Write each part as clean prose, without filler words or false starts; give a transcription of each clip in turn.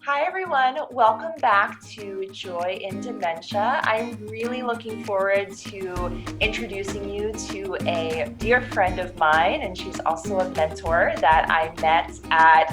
Hi, everyone. Welcome back to Joy in Dementia. I'm really looking forward to introducing you to a dear friend of mine, and she's also a mentor that I met at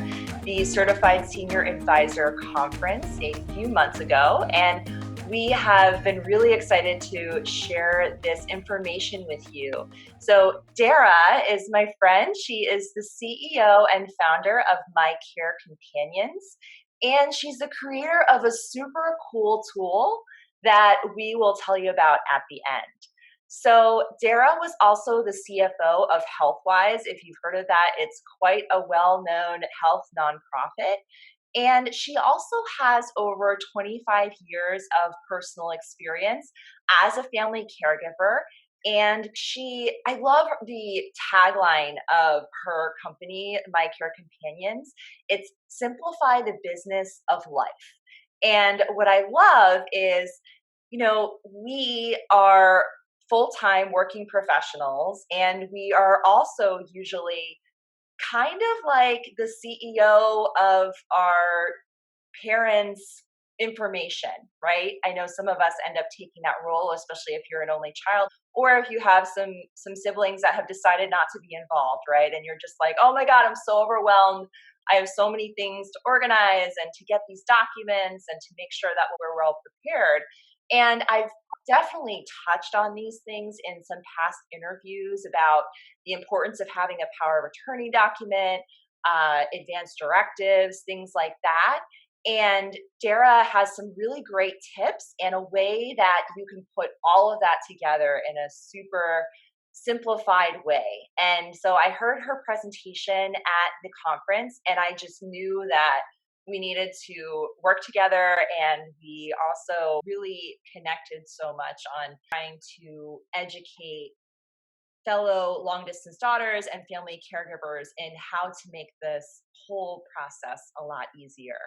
the Certified Senior Advisor Conference a few months ago. And we have been really excited to share this information with you. So, Darra is my friend. She is the CEO and founder of My Care Companions. And she's the creator of a super cool tool that we will tell you about at the end. So Darra was also the CFO of HealthWise. If you've heard of that, it's quite a well-known health nonprofit. And she also has over 25 years of personal experience as a family caregiver. And I love the tagline of her company, My Care Companions. It's simplify the business of life. And what I love is, we are full-time working professionals, and we are also usually kind of like the CEO of our parents' information, right? I know some of us end up taking that role, especially if you're an only child, or if you have some siblings that have decided not to be involved, right? And you're just like, oh my God, I'm so overwhelmed. I have so many things to organize and to get these documents and to make sure that we're well prepared. And I've definitely touched on these things in some past interviews about the importance of having a power of attorney document, advanced directives, things like that. And Darra has some really great tips and a way that you can put all of that together in a super simplified way. And so I heard her presentation at the conference, and I just knew that we needed to work together. And we also really connected so much on trying to educate fellow long distance daughters and family caregivers in how to make this whole process a lot easier.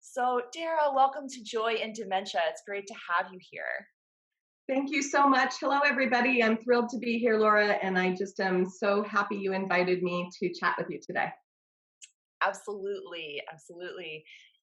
So, Darra, welcome to Joy in Dementia. It's great to have you here. Thank you so much. Hello, everybody. I'm thrilled to be here, Laura, and I just am so happy you invited me to chat with you today. Absolutely, absolutely.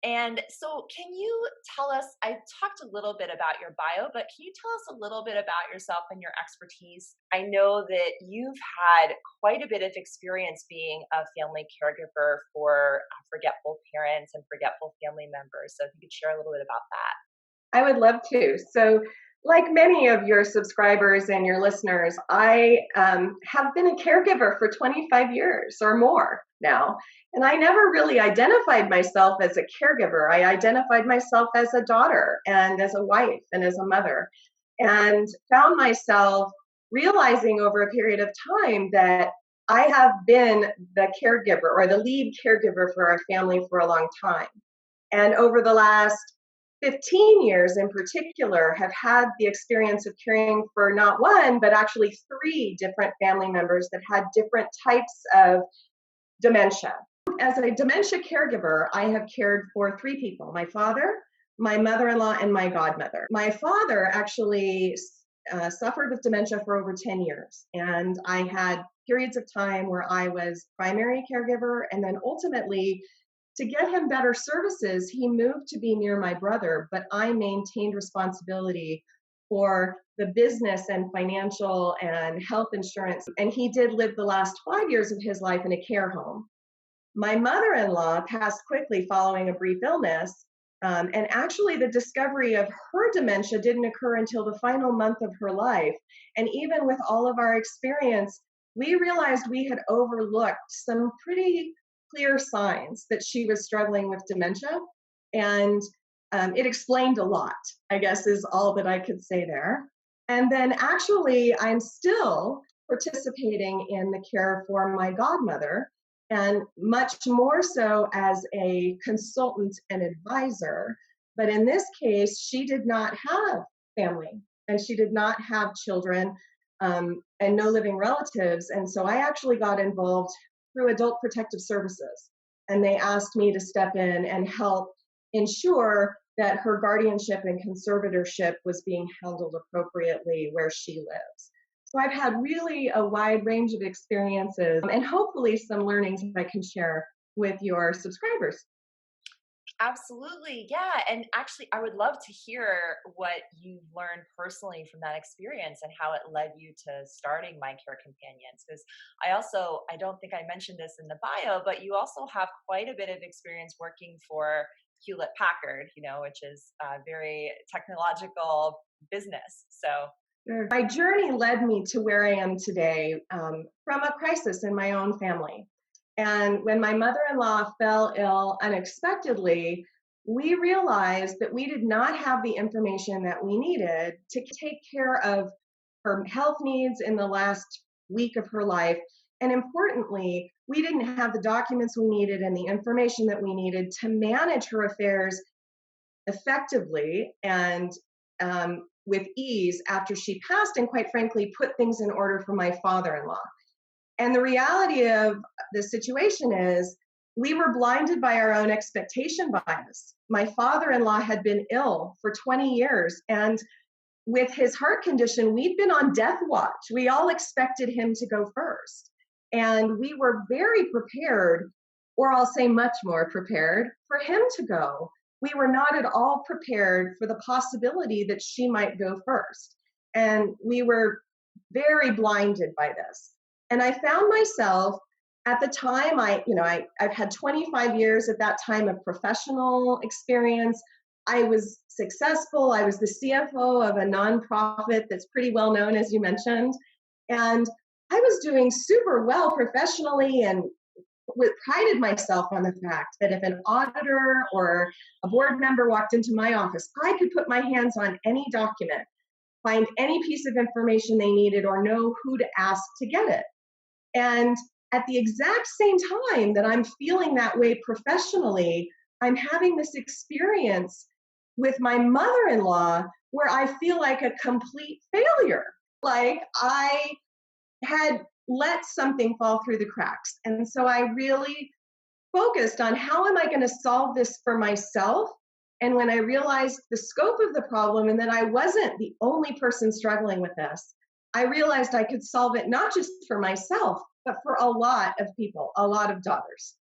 And so, can you tell us? I talked a little bit about your bio, but can you tell us a little bit about yourself and your expertise? I know that you've had quite a bit of experience being a family caregiver for forgetful parents and forgetful family members. So, if you could share a little bit about that. I would love to. So, like many of your subscribers and your listeners, I have been a caregiver for 25 years or more now. And I never really identified myself as a caregiver. I identified myself as a daughter and as a wife and as a mother, and found myself realizing over a period of time that I have been the caregiver or the lead caregiver for our family for a long time. And over the last 15 years in particular, have had the experience of caring for not one, but actually three different family members that had different types of dementia. As a dementia caregiver, I have cared for three people: my father, my mother in law, and my godmother. My father actually suffered with dementia for over 10 years, and I had periods of time where I was primary caregiver, and then ultimately, to get him better services, he moved to be near my brother, but I maintained responsibility for the business and financial and health insurance. And he did live the last 5 years of his life in a care home. My mother in law passed quickly following a brief illness. And actually, the discovery of her dementia didn't occur until the final month of her life. And even with all of our experience, we realized we had overlooked some pretty clear signs that she was struggling with dementia. And it explained a lot, I guess, is all that I could say there. And then actually, I'm still participating in the care for my godmother, and much more so as a consultant and advisor. But in this case, she did not have family and she did not have children, and no living relatives. And so I actually got involved through Adult Protective Services. And they asked me to step in and help ensure that her guardianship and conservatorship was being handled appropriately where she lives. So I've had really a wide range of experiences and hopefully some learnings that I can share with your subscribers. Absolutely. Yeah. And actually, I would love to hear what you've learned personally from that experience and how it led you to starting My Care Companions. Because I don't think I mentioned this in the bio, but you also have quite a bit of experience working for Hewlett Packard, which is a very technological business. So, Sure. My journey led me to where I am today from a crisis in my own family. And when my mother-in-law fell ill unexpectedly, we realized that we did not have the information that we needed to take care of her health needs in the last week of her life. And importantly, we didn't have the documents we needed and the information that we needed to manage her affairs effectively and with ease after she passed, and quite frankly, put things in order for my father in law. And the reality of the situation is, we were blinded by our own expectation bias. My father in law had been ill for 20 years, and with his heart condition, we'd been on death watch. We all expected him to go first. And we were very prepared, or I'll say much more prepared, for him to go. We were not at all prepared for the possibility that she might go first. And we were very blinded by this. And I found myself at the time, I've had 25 years at that time of professional experience. I was successful. I was the CFO of a nonprofit that's pretty well known, as you mentioned. And I was doing super well professionally and prided myself on the fact that if an auditor or a board member walked into my office, I could put my hands on any document, find any piece of information they needed, or know who to ask to get it. And at the exact same time that I'm feeling that way professionally, I'm having this experience with my mother-in-law where I feel like a complete failure. Like I had let something fall through the cracks. And so I really focused on how am I going to solve this for myself. And when I realized the scope of the problem and that I wasn't the only person struggling with this, I realized I could solve it not just for myself, but for a lot of people, a lot of daughters.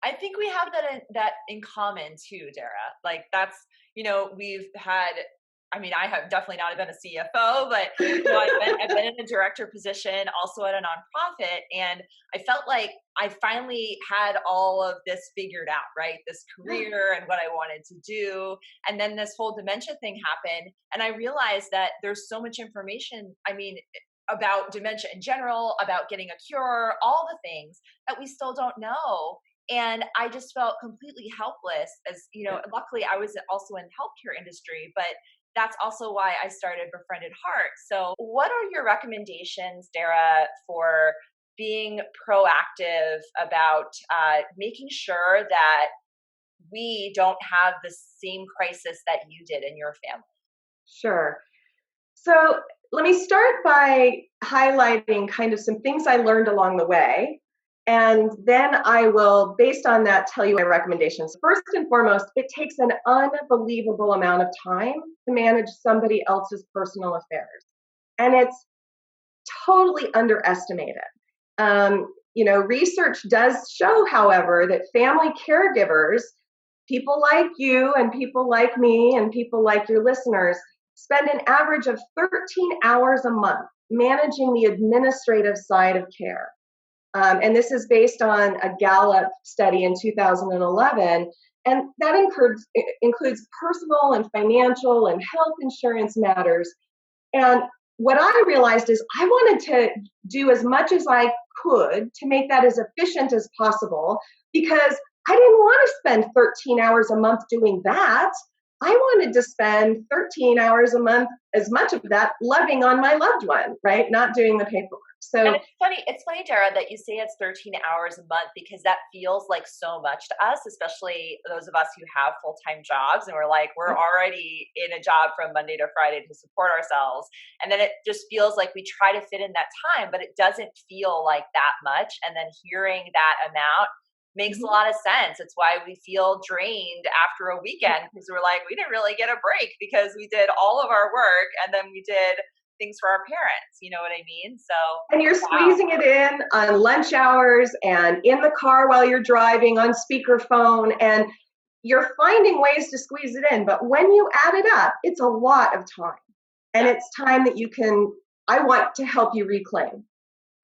I think we have that in common too, Darra. Like that's, we've had. I mean, I have definitely not been a CFO, but I've been in a director position, also at a nonprofit, and I felt like I finally had all of this figured out, right? This career and what I wanted to do, and then this whole dementia thing happened, and I realized that there's so much information. I mean, about dementia in general, about getting a cure, all the things that we still don't know. And I just felt completely helpless luckily I was also in the healthcare industry, but that's also why I started Befriended Heart. So what are your recommendations, Darra, for being proactive about making sure that we don't have the same crisis that you did in your family? Sure. So let me start by highlighting kind of some things I learned along the way. And then I will, based on that, tell you my recommendations. First and foremost, it takes an unbelievable amount of time to manage somebody else's personal affairs. And it's totally underestimated. Research does show, however, that family caregivers, people like you and people like me and people like your listeners, spend an average of 13 hours a month managing the administrative side of care. And this is based on a Gallup study in 2011. And that includes personal and financial and health insurance matters. And what I realized is I wanted to do as much as I could to make that as efficient as possible, because I didn't want to spend 13 hours a month doing that. I wanted to spend 13 hours a month, as much of that, loving on my loved one, right? Not doing the paperwork. So and it's funny, Darra, that you say it's 13 hours a month, because that feels like so much to us, especially those of us who have full-time jobs, and we're already in a job from Monday to Friday to support ourselves. And then it just feels like we try to fit in that time, but it doesn't feel like that much. And then hearing that amount makes a lot of sense. It's why we feel drained after a weekend, because we're like, we didn't really get a break because we did all of our work and then we did things for our parents. You know what I mean? So, and you're squeezing it in on lunch hours and in the car while you're driving on speakerphone. And you're finding ways to squeeze it in. But when you add it up, it's a lot of time. And it's time that I want to help you reclaim.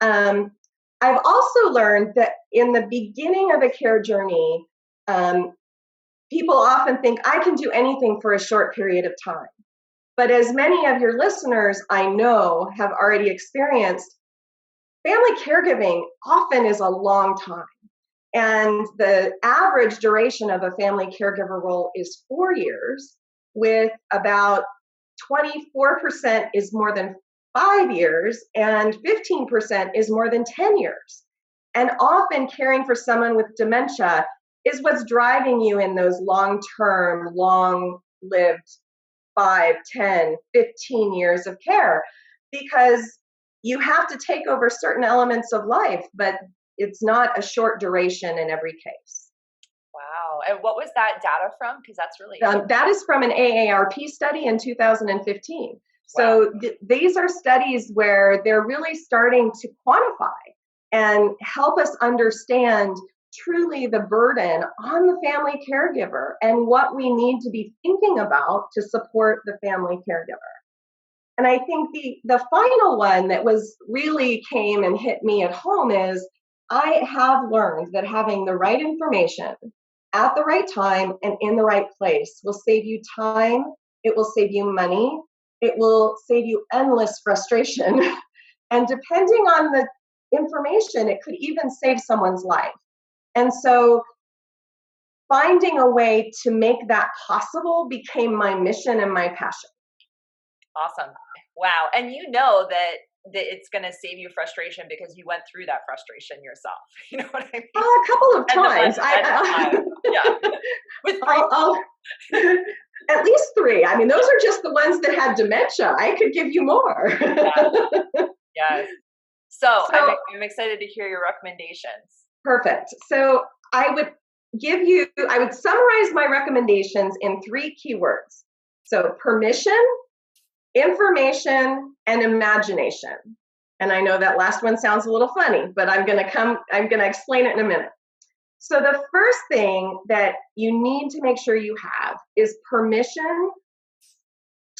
I've also learned that in the beginning of a care journey, people often think I can do anything for a short period of time. But as many of your listeners I know have already experienced, family caregiving often is a long time. And the average duration of a family caregiver role is 4 years, with about 24% is more than 5 years, and 15% is more than 10 years. And often caring for someone with dementia is what's driving you in those long-term, long-lived 5, 10, 15 years of care, because you have to take over certain elements of life, but it's not a short duration in every case. Wow. And what was that data from? Because that's really that is from an AARP study in 2015. Wow. So these are studies where they're really starting to quantify and help us understand truly the burden on the family caregiver and what we need to be thinking about to support the family caregiver. And I think the final one that really came and hit me at home is I have learned that having the right information at the right time and in the right place will save you time, it will save you money, it will save you endless frustration. And depending on the information, it could even save someone's life. And so finding a way to make that possible became my mission and my passion. Awesome. Wow. And you know that it's going to save you frustration because you went through that frustration yourself. You know what I mean? A couple of times. Yeah. With at least 3. I mean, those are just the ones that had dementia. I could give you more. Yes. So I'm excited to hear your recommendations. Perfect. So I would summarize my recommendations in 3 keywords. So permission, information, and imagination. And I know that last one sounds a little funny, but I'm going to explain it in a minute. So the first thing that you need to make sure you have is permission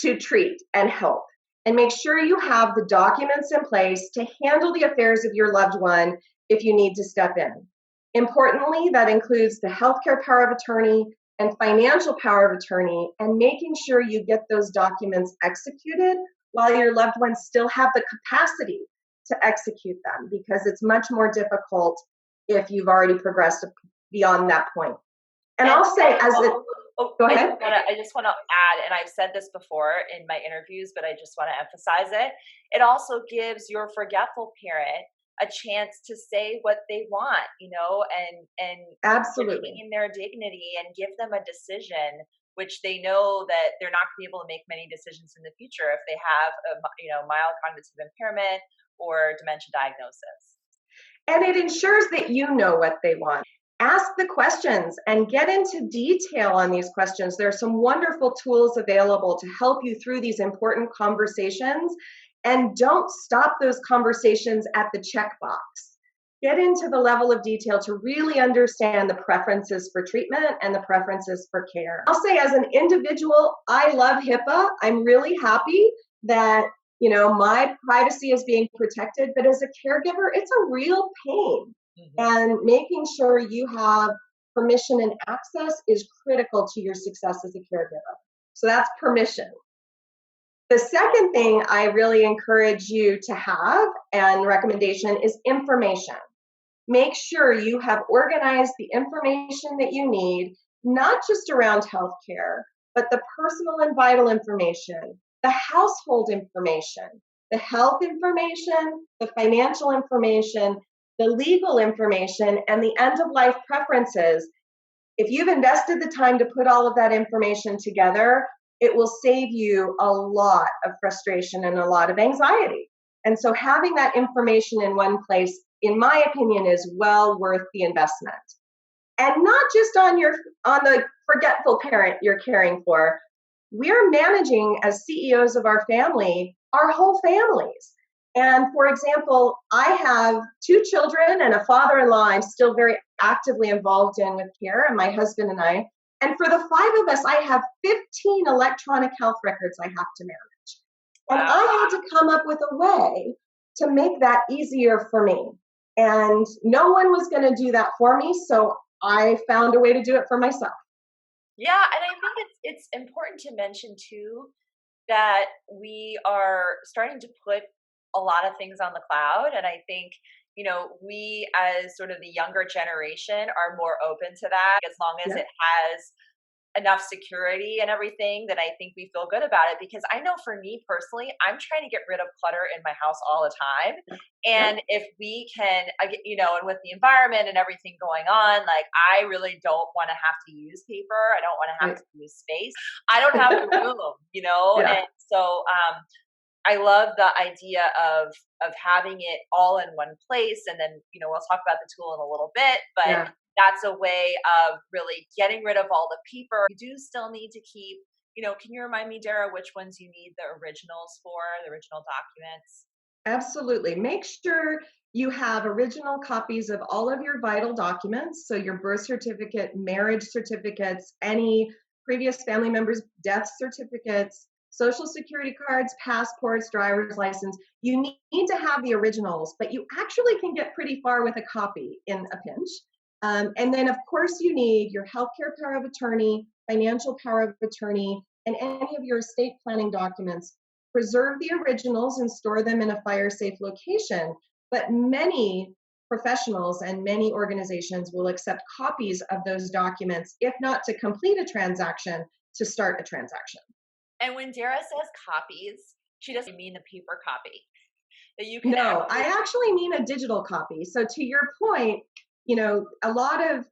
to treat and help. And make sure you have the documents in place to handle the affairs of your loved one if you need to step in. Importantly, that includes the healthcare power of attorney and financial power of attorney, and making sure you get those documents executed while your loved ones still have the capacity to execute them, because it's much more difficult if you've already progressed beyond that point. And I'll say go ahead. I just want to add, and I've said this before in my interviews, but I just want to emphasize it. It also gives your forgetful parent a chance to say what they want, and absolutely in their dignity, and give them a decision, which they know that they're not going to be able to make many decisions in the future if they have a mild cognitive impairment or dementia diagnosis. And it ensures that you know what they want. Ask the questions and get into detail on these questions. There are some wonderful tools available to help you through these important conversations. And don't stop those conversations at the checkbox. Get into the level of detail to really understand the preferences for treatment and the preferences for care. I'll say, as an individual, I love HIPAA. I'm really happy that my privacy is being protected, but as a caregiver, it's a real pain. Mm-hmm. And making sure you have permission and access is critical to your success as a caregiver. So that's permission. The second thing I really encourage you to have and recommendation is information. Make sure you have organized the information that you need, not just around healthcare, but the personal and vital information, the household information, the health information, the financial information, the legal information, and the end-of-life preferences. If you've invested the time to put all of that information together, it will save you a lot of frustration and a lot of anxiety. And so having that information in one place, in my opinion, is well worth the investment. And not just on the forgetful parent you're caring for. We're managing, as CEOs of our family, our whole families. And for example, I have 2 children and a father-in-law I'm still very actively involved in with care, and my husband and I. And for the 5 of us, I have 15 electronic health records I have to manage. And Wow. I had to come up with a way to make that easier for me. And no one was going to do that for me, so I found a way to do it for myself. Yeah, and I think it's important to mention too that we are starting to put a lot of things on the cloud, and I think we as sort of the younger generation are more open to that as long as Yeah. it has enough security and everything that I think we feel good about it. Because I know for me personally, I'm trying to get rid of clutter in my house all the time. Yeah. And if we can, and with the environment and everything going on, like I really don't want to have to use paper. I don't want to have Right. to use space. I don't have the room, Yeah. and so I love the idea of having it all in one place. And then, we'll talk about the tool in a little bit, but Yeah. that's a way of really getting rid of all the paper. You do still need to keep, can you remind me, Darra, which ones you need the originals for, the original documents? Absolutely. Make sure you have original copies of all of your vital documents. So your birth certificate, marriage certificates, any previous family members' death certificates, social security cards, passports, driver's license. You need to have the originals, but you actually can get pretty far with a copy in a pinch. And then, of course, you need your healthcare power of attorney, financial power of attorney, and any of your estate planning documents. Preserve the originals and store them in a fire-safe location, but many professionals and many organizations will accept copies of those documents, if not to complete a transaction, to start a transaction. And when Darra says copies, she doesn't mean the paper copy that you can No, I actually mean a digital copy. So to your point, a lot of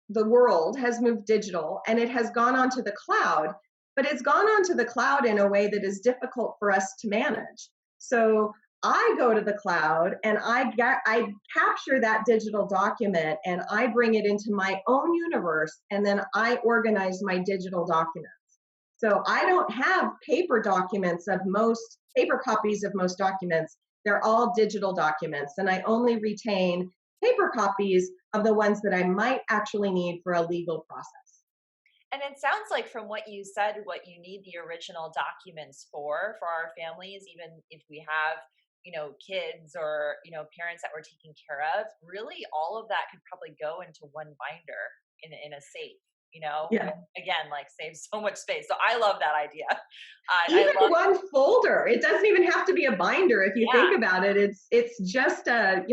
the world has moved digital and it has gone onto the cloud, but it's gone onto the cloud in a way that is difficult for us to manage. So I go to the cloud and I capture that digital document and I bring it into my own universe, and then I organize my digital documents. So I don't have paper copies of most documents. They're all digital documents, and I only retain paper copies of the ones that I might actually need for a legal process. And it sounds like from what you said, what you need the original documents for our families, even if we have, kids or, parents that we're taking care of, really all of that could probably go into one binder in a safe, Yeah. again, like saves so much space. So I love that idea. Even one folder. It doesn't even have to be a binder. If you think about it, it's just a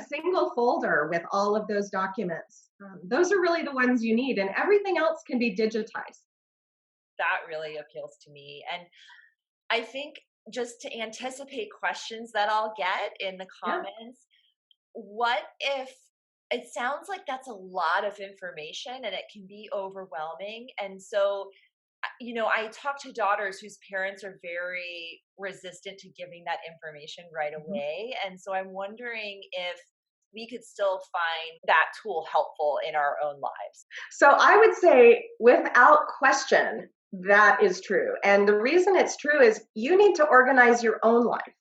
single folder with all of those documents. Those are really the ones you need, and everything else can be digitized. That really appeals to me. And I think just to anticipate questions that I'll get in the comments, what if it sounds like that's a lot of information and it can be overwhelming. And so, I talk to daughters whose parents are very resistant to giving that information right away. And so I'm wondering if we could still find that tool helpful in our own lives. So I would say, without question, that is true. And the reason it's true is you need to organize your own life.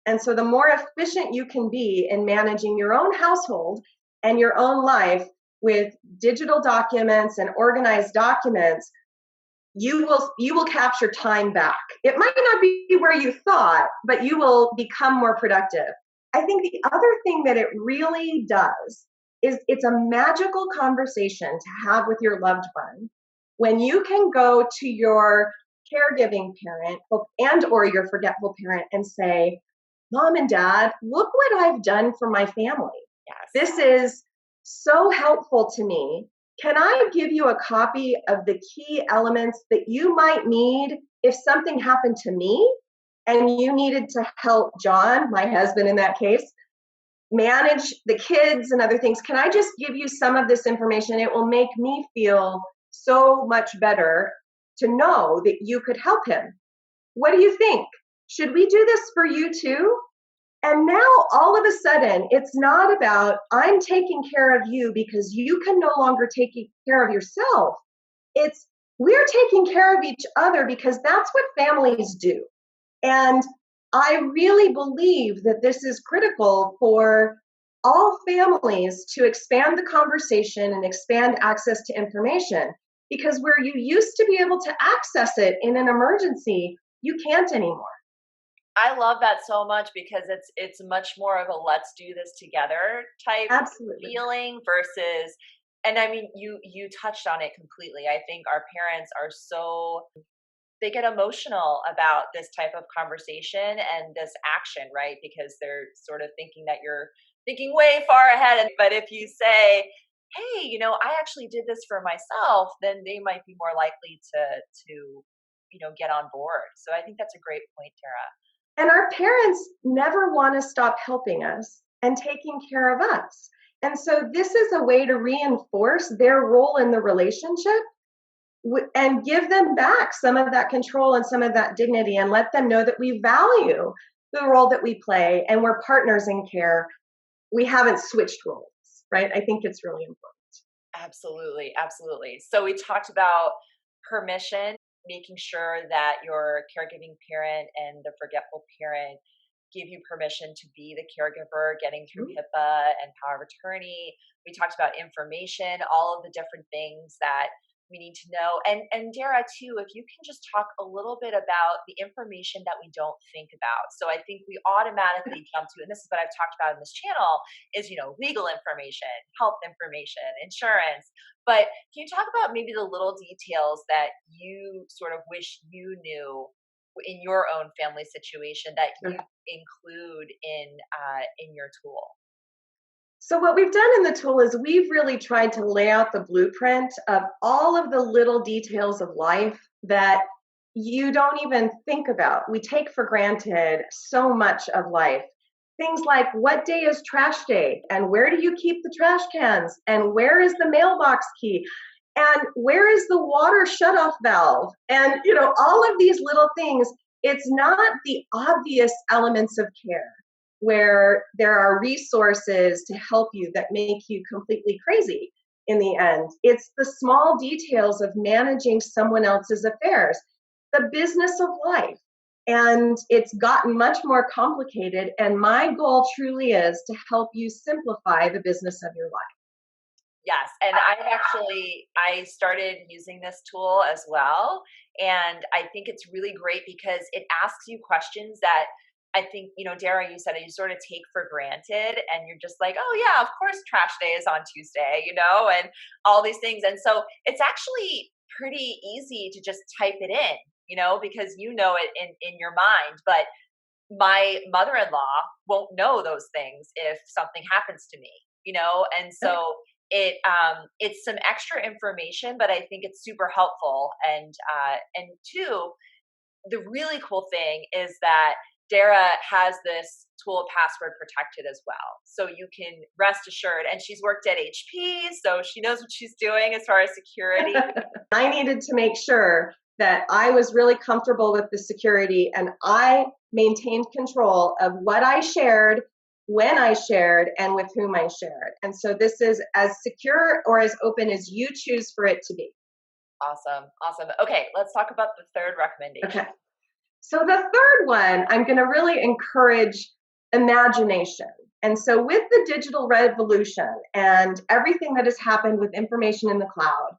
And so the more efficient you can be in managing your own household and your own life with digital documents and organized documents, you will capture time back. It might not be where you thought, but you will become more productive. I think the other thing that it really does is it's a magical conversation to have with your loved one when you can go to your caregiving parent and or your forgetful parent and say, Mom and Dad, look what I've done for my family. Yes. This is so helpful to me. Can I give you a copy of the key elements that you might need if something happened to me and you needed to help John, my husband in that case, manage the kids and other things? Can I just give you some of this information? It will make me feel so much better to know that you could help him. What do you think? Should we do this for you too? And now all of a sudden, it's not about I'm taking care of you because you can no longer take care of yourself. It's we're taking care of each other because that's what families do. And I really believe that this is critical for all families to expand the conversation and expand access to information. because where you used to be able to access it in an emergency, you can't anymore. I love that so much because it's much more of a let's do this together type Absolutely. feeling versus, and I mean you touched on it completely. I think our parents are so, they get emotional about this type of conversation and this action, right? Because they're sort of thinking that you're thinking way far ahead. But if you say, "Hey, I actually did this for myself," then they might be more likely to get on board. So I think that's a great point, Tara. And our parents never want to stop helping us and taking care of us. And so this is a way to reinforce their role in the relationship and give them back some of that control and some of that dignity and let them know that we value the role that we play and we're partners in care. We haven't switched roles, right? I think it's really important. Absolutely, absolutely. So we talked about permission, making sure that your caregiving parent and the forgetful parent give you permission to be the caregiver, getting through Mhm. HIPAA and power of attorney. We talked about information, all of the different things that we need to know. And Dara, too, if you can just talk a little bit about the information that we don't think about. So I think we automatically jump to, and this is what I've talked about in this channel, is legal information, health information, insurance. But can you talk about maybe the little details that you sort of wish you knew in your own family situation that you include in your tool? So what we've done in the tool is we've really tried to lay out the blueprint of all of the little details of life that you don't even think about. We take for granted so much of life. Things like what day is trash day and where do you keep the trash cans and where is the mailbox key and where is the water shutoff valve and all of these little things. It's not the obvious elements of care where there are resources to help you that make you completely crazy in the end. It's the small details of managing someone else's affairs, the business of life. And it's gotten much more complicated. And my goal truly is to help you simplify the business of your life. Yes, and I started using this tool as well, and I think it's really great because it asks you questions that I think, Dara, you said it, you sort of take for granted, and you're just like, oh yeah, of course trash day is on Tuesday, and all these things. And so it's actually pretty easy to just type it in, because you know it in your mind. But my mother-in-law won't know those things if something happens to me, and so it's some extra information, but I think it's super helpful. And two, the really cool thing is that Dara has this tool password protected as well. So you can rest assured, and she's worked at HP, so she knows what she's doing as far as security. I needed to make sure that I was really comfortable with the security and I maintained control of what I shared, when I shared, and with whom I shared. And so this is as secure or as open as you choose for it to be. Awesome. Awesome. Okay, let's talk about the third recommendation. Okay. So the third one, I'm going to really encourage imagination. And so with the digital revolution and everything that has happened with information in the cloud,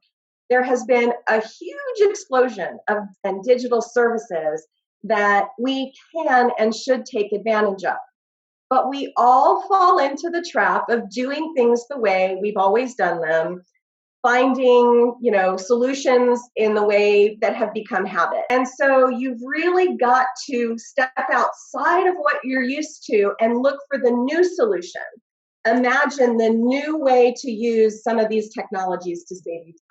there has been a huge explosion of and digital services that we can and should take advantage of. But we all fall into the trap of doing things the way we've always done them, finding, solutions in the way that have become habit. And so you've really got to step outside of what you're used to and look for the new solution. Imagine the new way to use some of these technologies to save you time.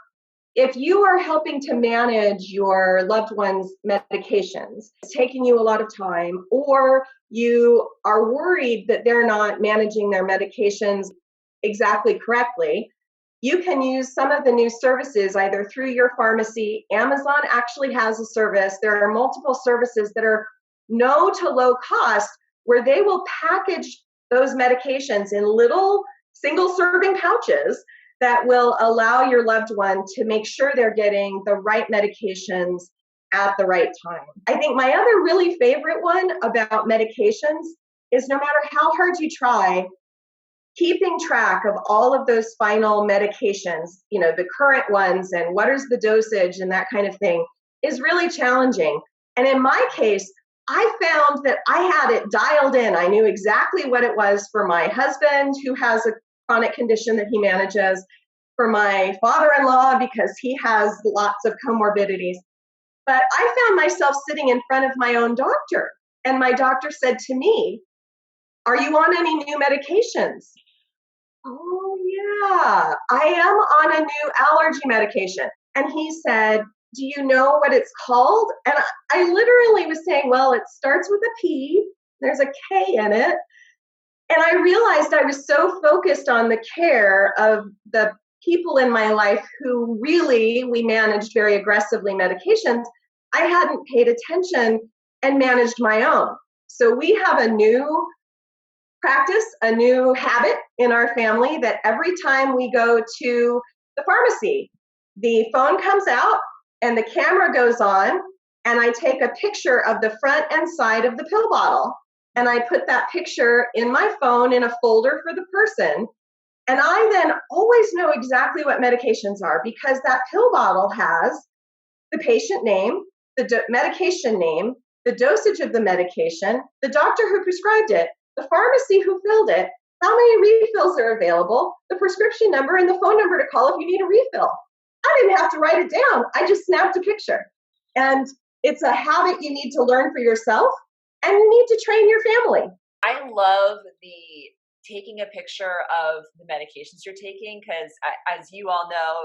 If you are helping to manage your loved one's medications, it's taking you a lot of time, or you are worried that they're not managing their medications exactly correctly, you can use some of the new services either through your pharmacy. Amazon actually has a service. There are multiple services that are no to low cost where they will package those medications in little single serving pouches that will allow your loved one to make sure they're getting the right medications at the right time. I think my other really favorite one about medications is no matter how hard you try, keeping track of all of those final medications, the current ones and what is the dosage and that kind of thing is really challenging. And in my case, I found that I had it dialed in. I knew exactly what it was for my husband, who has a chronic condition that he manages, for my father-in-law, because he has lots of comorbidities. But I found myself sitting in front of my own doctor, and my doctor said to me, "Are you on any new medications?" "Oh, yeah, I am on a new allergy medication." And he said, "Do you know what it's called?" And I literally was saying, "Well, it starts with a P, there's a K in it." And I realized I was so focused on the care of the people in my life who really, we managed very aggressively medications, I hadn't paid attention and managed my own. So we have a new practice, a new habit in our family, that every time we go to the pharmacy, the phone comes out and the camera goes on, and I take a picture of the front and side of the pill bottle. And I put that picture in my phone in a folder for the person. And I then always know exactly what medications are, because that pill bottle has the patient name, the medication name, the dosage of the medication, the doctor who prescribed it, the pharmacy who filled it, how many refills are available, the prescription number, and the phone number to call if you need a refill. I didn't have to write it down. I just snapped a picture. And it's a habit you need to learn for yourself, and you need to train your family. I love the taking a picture of the medications you're taking, because as you all know,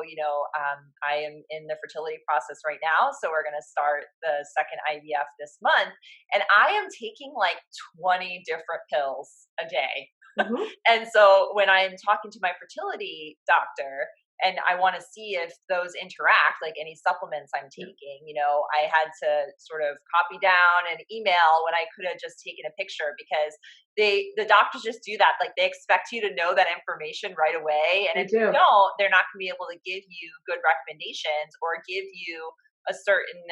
I am in the fertility process right now. So we're going to start the second IVF this month. And I am taking like 20 different pills a day. Mm-hmm. And so when I'm talking to my fertility doctor, and I want to see if those interact, like any supplements I'm taking, I had to sort of copy down an email when I could have just taken a picture, because the doctors just do that. Like, they expect you to know that information right away. And if you don't, they're not going to be able to give you good recommendations or give you a certain,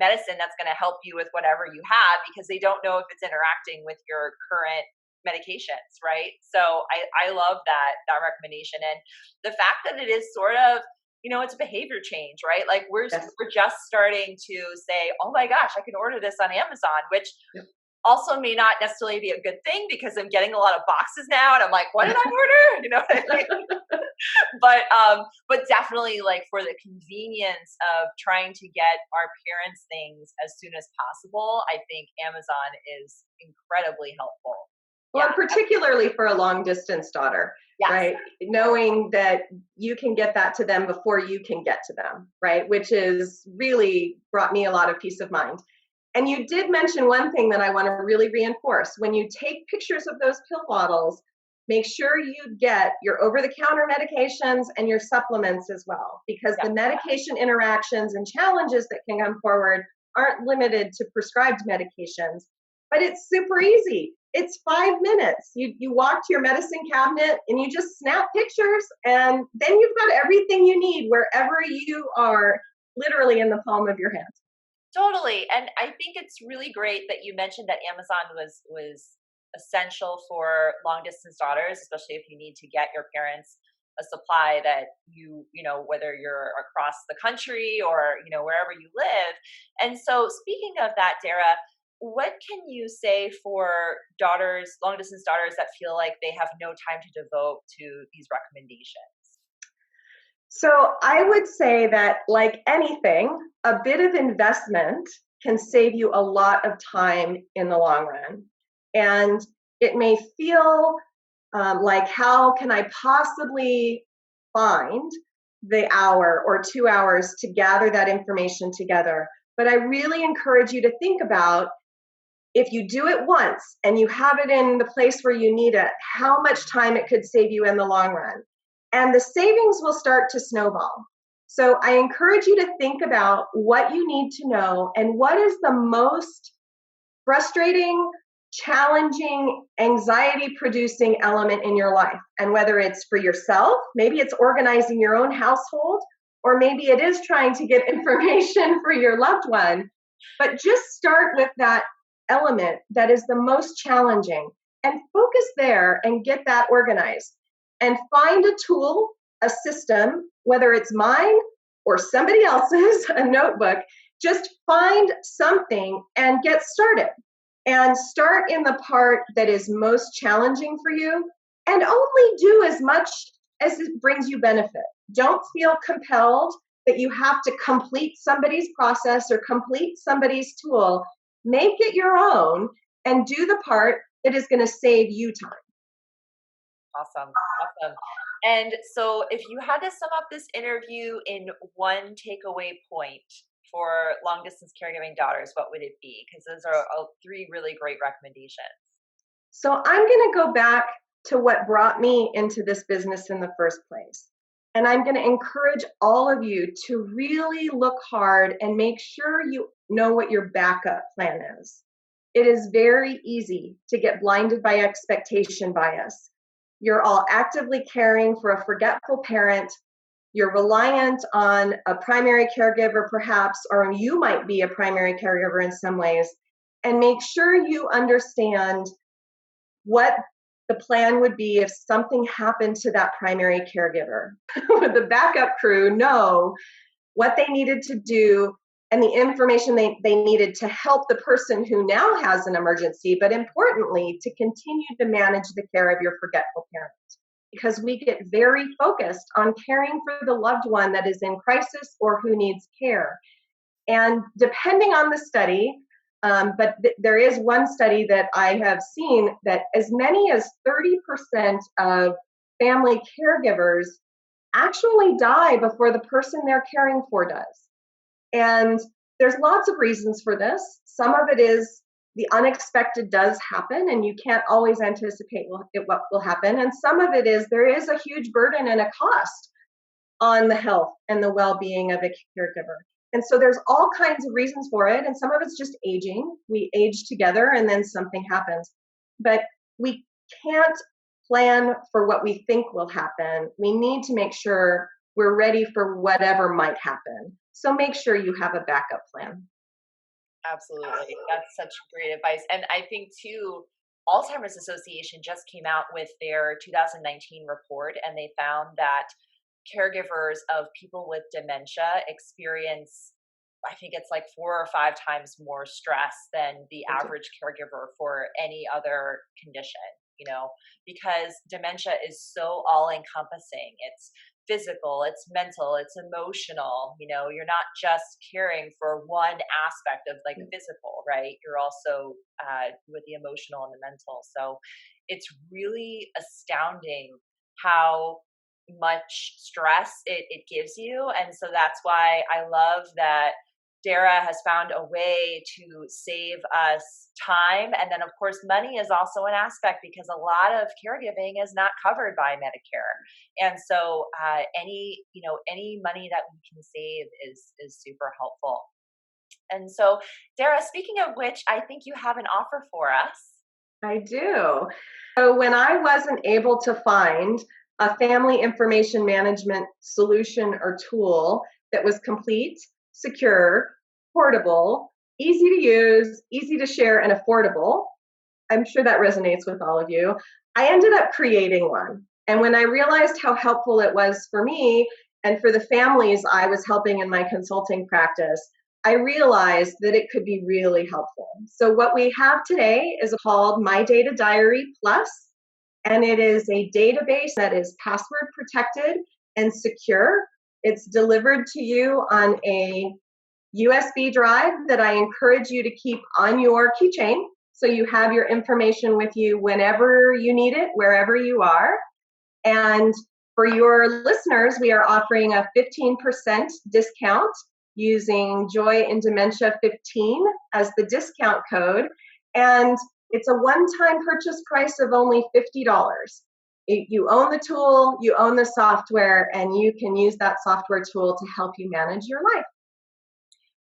medicine that's going to help you with whatever you have, because they don't know if it's interacting with your current medications, right? So I love that recommendation, and the fact that it is sort of, it's a behavior change, right? Like we're just starting to say, oh my gosh, I can order this on Amazon, which also may not necessarily be a good thing, because I'm getting a lot of boxes now, and I'm like, what did I order? You know what I mean? But definitely, like, for the convenience of trying to get our parents things as soon as possible, I think Amazon is incredibly helpful. Well, and particularly for a long distance daughter, right? Knowing that you can get that to them before you can get to them, right? Which is really brought me a lot of peace of mind. And you did mention one thing that I want to really reinforce. When you take pictures of those pill bottles, make sure you get your over-the-counter medications and your supplements as well, because the medication interactions and challenges that can come forward aren't limited to prescribed medications, but it's super easy. It's 5 minutes. You walk to your medicine cabinet and you just snap pictures, and then you've got everything you need wherever you are, literally in the palm of your hand. Totally. And I think it's really great that you mentioned that Amazon was essential for long distance daughters, especially if you need to get your parents a supply that whether you're across the country or, wherever you live. And so, speaking of that, Darra, what can you say for long distance daughters that feel like they have no time to devote to these recommendations? So I would say that, like anything, a bit of investment can save you a lot of time in the long run. And it may feel like, how can I possibly find the hour or 2 hours to gather that information together? But I really encourage you to think about, if you do it once and you have it in the place where you need it, how much time it could save you in the long run. And the savings will start to snowball. So I encourage you to think about what you need to know and what is the most frustrating, challenging, anxiety-producing element in your life. And whether it's for yourself, maybe it's organizing your own household, or maybe it is trying to get information for your loved one. But just start with that element that is the most challenging. and focus there and get that organized. And find a tool, a system, whether it's mine or somebody else's, a notebook. Just find something and get started. And start in the part that is most challenging for you, and only do as much as it brings you benefit. Don't feel compelled that you have to complete somebody's process or complete somebody's tool. Make it your own and do the part that is going to save you time. Awesome. Awesome. And so if you had to sum up this interview in one takeaway point for long distance caregiving daughters, what would it be? Because those are three really great recommendations. So I'm going to go back to what brought me into this business in the first place. And I'm going to encourage all of you to really look hard and make sure you know what your backup plan is. It is very easy to get blinded by expectation bias. You're all actively caring for a forgetful parent. You're reliant on a primary caregiver, perhaps, or you might be a primary caregiver in some ways. And make sure you understand what the plan would be if something happened to that primary caregiver. Would the backup crew know what they needed to do and the information they needed to help the person who now has an emergency, but importantly, to continue to manage the care of your forgetful parent? Because we get very focused on caring for the loved one that is in crisis or who needs care. And depending on the study, but there is one study that I have seen that as many as 30% of family caregivers actually die before the person they're caring for does. And there's lots of reasons for this. Some of it is the unexpected does happen, and you can't always anticipate what will happen. And some of it is there is a huge burden and a cost on the health and the well-being of a caregiver. And so there's all kinds of reasons for it, and some of it's just aging. We age together and then something happens. But we can't plan for what we think will happen. We need to make sure we're ready for whatever might happen. So make sure you have a backup plan. Absolutely. That's such great advice. And I think too, Alzheimer's Association just came out with their 2019 report, and they found that caregivers of people with dementia experience, I think it's like 4 or 5 times more stress than the average caregiver for any other condition, because dementia is so all encompassing. It's physical, it's mental, it's emotional. You're not just caring for one aspect of like physical, right? You're also with the emotional and the mental. So it's really astounding how much stress it gives you. And so that's why I love that Darra has found a way to save us time. And then of course, money is also an aspect, because a lot of caregiving is not covered by Medicare. And so any money that we can save is super helpful. And so Darra, speaking of which, I think you have an offer for us. I do. So when I wasn't able to find a family information management solution or tool that was complete, secure, portable, easy to use, easy to share, and affordable, I'm sure that resonates with all of you, I ended up creating one. And when I realized how helpful it was for me and for the families I was helping in my consulting practice, I realized that it could be really helpful. So what we have today is called My Data Diary Plus, and it is a database that is password protected and secure. It's delivered to you on a USB drive that I encourage you to keep on your keychain, so you have your information with you whenever you need it, wherever you are. And for your listeners, we are offering a 15% discount using Joy in Dementia 15 as the discount code. And it's a one-time purchase price of only $50. You own the tool, you own the software, and you can use that software tool to help you manage your life.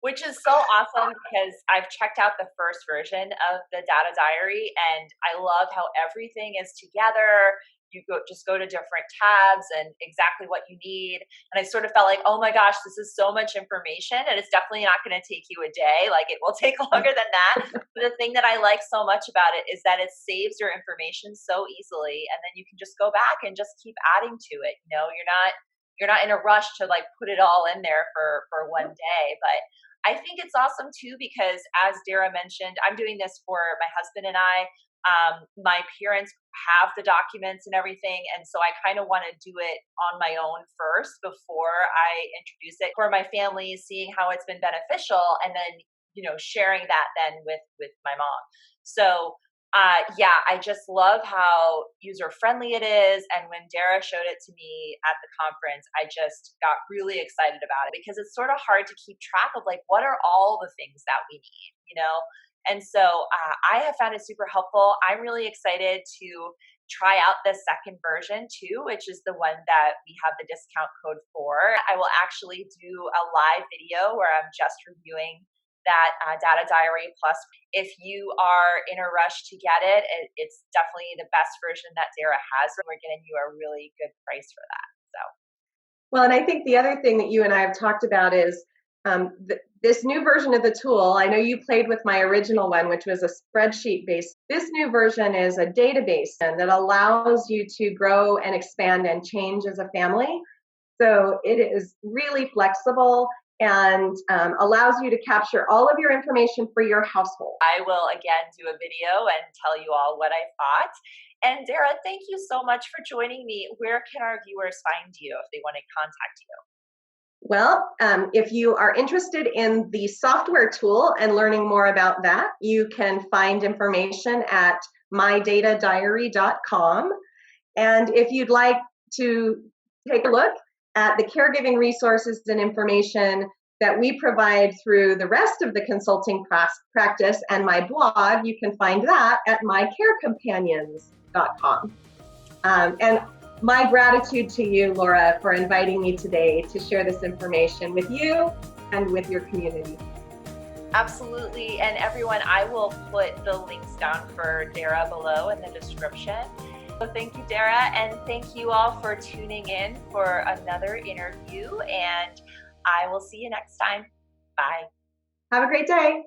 which is so awesome because I've checked out the first version of the data diary and I love how everything is together. You just go to different tabs and exactly what you need. And I sort of felt like, oh my gosh, this is so much information and it's definitely not going to take you a day. Like it will take longer than that. But the thing that I like so much about it is that it saves your information so easily. And then you can just go back and just keep adding to it. You know, you're not in a rush to like put it all in there for one day. But I think it's awesome too because, as Darra mentioned, I'm doing this for my husband and I. My parents have the documents and everything, and so I kind of want to do it on my own first before I introduce it for my family, seeing how it's been beneficial, and then sharing that then with my mom. So yeah, I just love how user friendly it is. And when Darra showed it to me at the conference, I just got really excited about it because it's sort of hard to keep track of like, what are all the things that we need? And so I have found it super helpful. I'm really excited to try out the second version too, which is the one that we have the discount code for. I will actually do a live video where I'm just reviewing that data diary plus. If you are in a rush to get it, it's definitely the best version that Darra has. We're getting you a really good price for that. So well, and I think the other thing that you and I have talked about is this new version of the tool. I know you played with my original one, which was a spreadsheet based. This new version is a database that allows you to grow and expand and change as a family. So it is really flexible and allows you to capture all of your information for your household. I will again do a video and tell you all what I thought. And Darra, thank you so much for joining me. Where can our viewers find you if they want to contact you? Well, if you are interested in the software tool and learning more about that, you can find information at mydatadiary.com. And if you'd like to take a look at the caregiving resources and information that we provide through the rest of the consulting practice and my blog, you can find that at mycarecompanions.com. And my gratitude to you, Laura, for inviting me today to share this information with you and with your community. Absolutely. And everyone, I will put the links down for Darra below in the description. So thank you, Darra, and thank you all for tuning in for another interview, and I will see you next time. Bye. Have a great day.